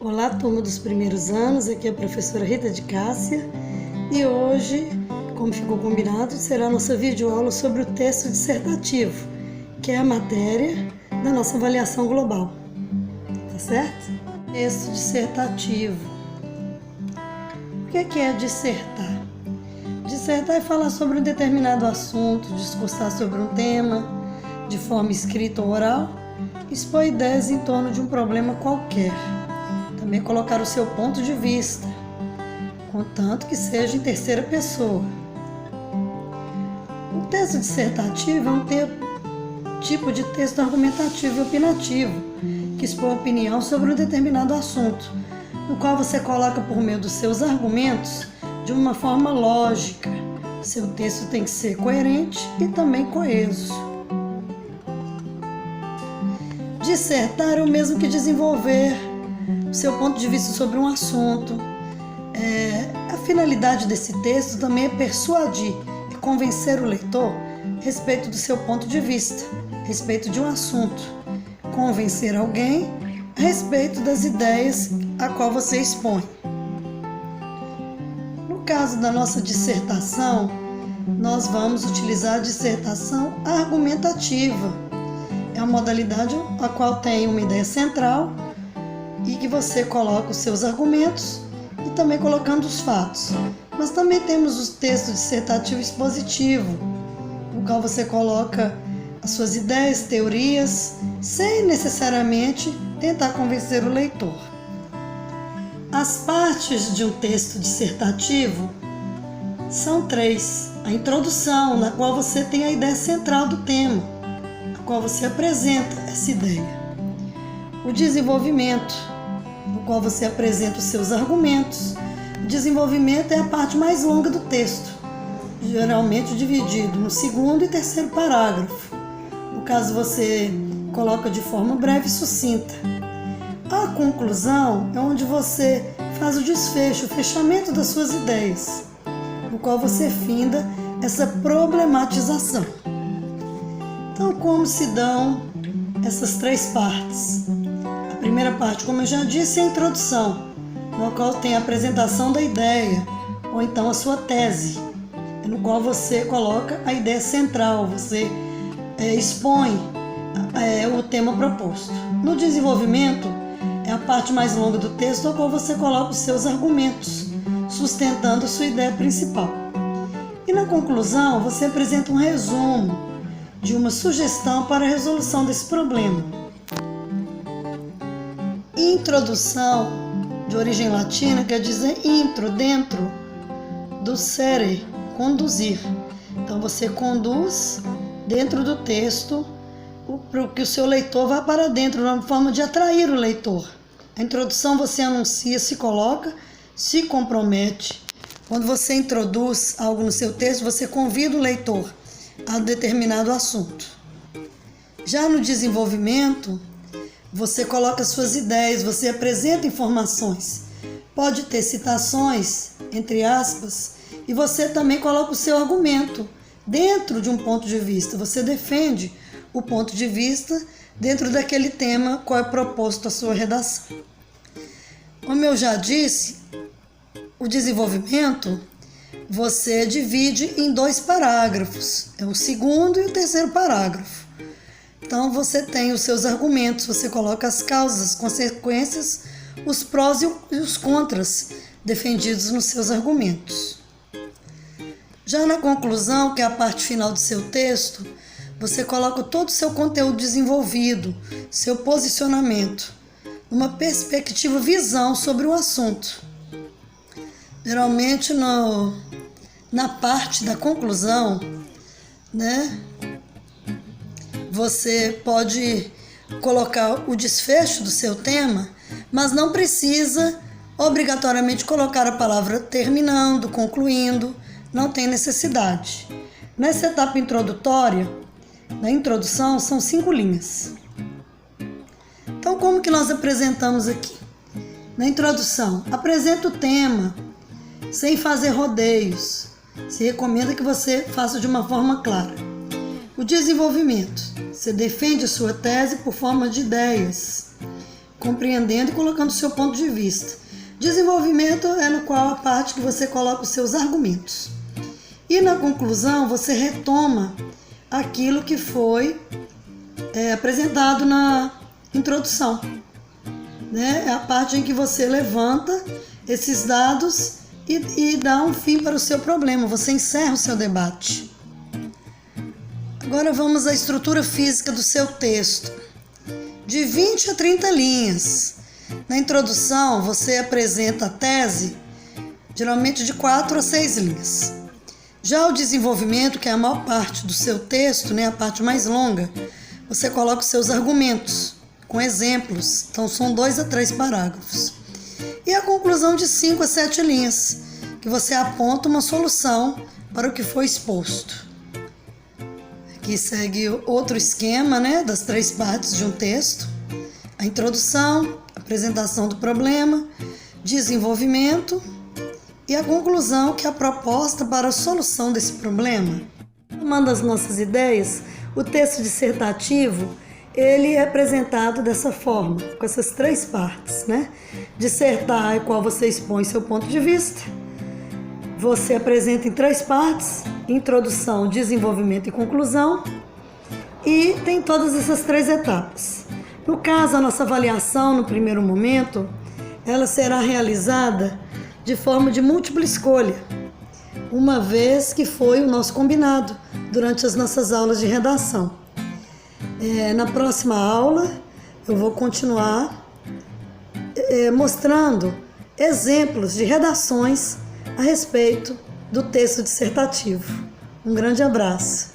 Olá, turma dos primeiros anos, aqui é a professora Rita de Cássia e hoje, como ficou combinado, será a nossa videoaula sobre o texto dissertativo, que é a matéria da nossa avaliação global, tá certo? Texto dissertativo. O que é dissertar? Dissertar é falar sobre um determinado assunto, discursar sobre um tema, de forma escrita ou oral, expor ideias em torno de um problema qualquer. Também colocar o seu ponto de vista, contanto que seja em terceira pessoa. O texto dissertativo é um tipo de texto argumentativo e opinativo, que expõe opinião sobre um determinado assunto, no qual você coloca por meio dos seus argumentos de uma forma lógica. Seu texto tem que ser coerente e também coeso. Dissertar é o mesmo que desenvolver o seu ponto de vista sobre um assunto. A finalidade desse texto também é persuadir e convencer o leitor a respeito do seu ponto de vista, a respeito de um assunto. Convencer alguém a respeito das ideias a qual você expõe. No caso da nossa dissertação, nós vamos utilizar a dissertação argumentativa. É uma modalidade a qual tem uma ideia central e que você coloca os seus argumentos e também colocando os fatos. Mas também temos o texto dissertativo expositivo, no qual você coloca as suas ideias, teorias, sem necessariamente tentar convencer o leitor. As partes de um texto dissertativo são três. A introdução, na qual você tem a ideia central do tema, a qual você apresenta essa ideia. O desenvolvimento, no qual você apresenta os seus argumentos. O desenvolvimento é a parte mais longa do texto, geralmente dividido no segundo e terceiro parágrafo. No caso, você coloca de forma breve e sucinta. A conclusão é onde você faz o desfecho, o fechamento das suas ideias, no qual você finda essa problematização. Então, como se dão essas três partes? A primeira parte, como eu já disse, é a introdução, no qual tem a apresentação da ideia, ou então a sua tese, no qual você coloca a ideia central, você expõe o tema proposto. No desenvolvimento, é a parte mais longa do texto, no qual você coloca os seus argumentos, sustentando a sua ideia principal. E na conclusão, você apresenta um resumo de uma sugestão para a resolução desse problema. Introdução, de origem latina, quer dizer intro, dentro, do sere, conduzir. Então você conduz dentro do texto para que o seu leitor vá para dentro, uma forma de atrair o leitor. A introdução você anuncia, se coloca, se compromete. Quando você introduz algo no seu texto, você convida o leitor a determinado assunto. Já no desenvolvimento, você coloca suas ideias, você apresenta informações. Pode ter citações, entre aspas, e você também coloca o seu argumento dentro de um ponto de vista. Você defende o ponto de vista dentro daquele tema qual é proposto a sua redação. Como eu já disse, o desenvolvimento você divide em 2 parágrafos, é o segundo e o terceiro parágrafo. Então você tem os seus argumentos, você coloca as causas, as consequências, os prós e os contras defendidos nos seus argumentos. Já na conclusão, que é a parte final do seu texto, você coloca todo o seu conteúdo desenvolvido, seu posicionamento, uma perspectiva, visão sobre o assunto. Geralmente na parte da conclusão, você pode colocar o desfecho do seu tema, mas não precisa obrigatoriamente colocar a palavra terminando, concluindo, não tem necessidade. Nessa etapa introdutória, na introdução, são 5 linhas. Então, como que nós apresentamos aqui? Na introdução, apresenta o tema, sem fazer rodeios. Se recomenda que você faça de uma forma clara. O desenvolvimento, você defende a sua tese por forma de ideias. compreendendo e colocando o seu ponto de vista. Desenvolvimento é no qual a parte que você coloca os seus argumentos. E na conclusão, você retoma aquilo que foi apresentado na introdução. Né? É a parte em que você levanta esses dados e dá um fim para o seu problema. Você encerra o seu debate. Agora vamos à estrutura física do seu texto. De 20 a 30 linhas. Na introdução, você apresenta a tese, geralmente de 4 a 6 linhas. Já o desenvolvimento, que é a maior parte do seu texto, né, a parte mais longa, você coloca os seus argumentos, com exemplos. Então, são 2 a 3 parágrafos. E a conclusão de 5 a 7 linhas, que você aponta uma solução para o que foi exposto. Aqui segue outro esquema, né, das 3 partes de um texto. A introdução, a apresentação do problema, desenvolvimento e a conclusão, que é a proposta para a solução desse problema. Tomando as nossas ideias, o texto dissertativo, ele é apresentado dessa forma, com essas 3 partes, né? Dissertar é qual você expõe seu ponto de vista. Você apresenta em 3 partes, introdução, desenvolvimento e conclusão. E tem todas essas 3 etapas. No caso, a nossa avaliação, no primeiro momento, ela será realizada de forma de múltipla escolha, uma vez que foi o nosso combinado durante as nossas aulas de redação. Na próxima aula, eu vou continuar mostrando exemplos de redações a respeito do texto dissertativo. Um grande abraço.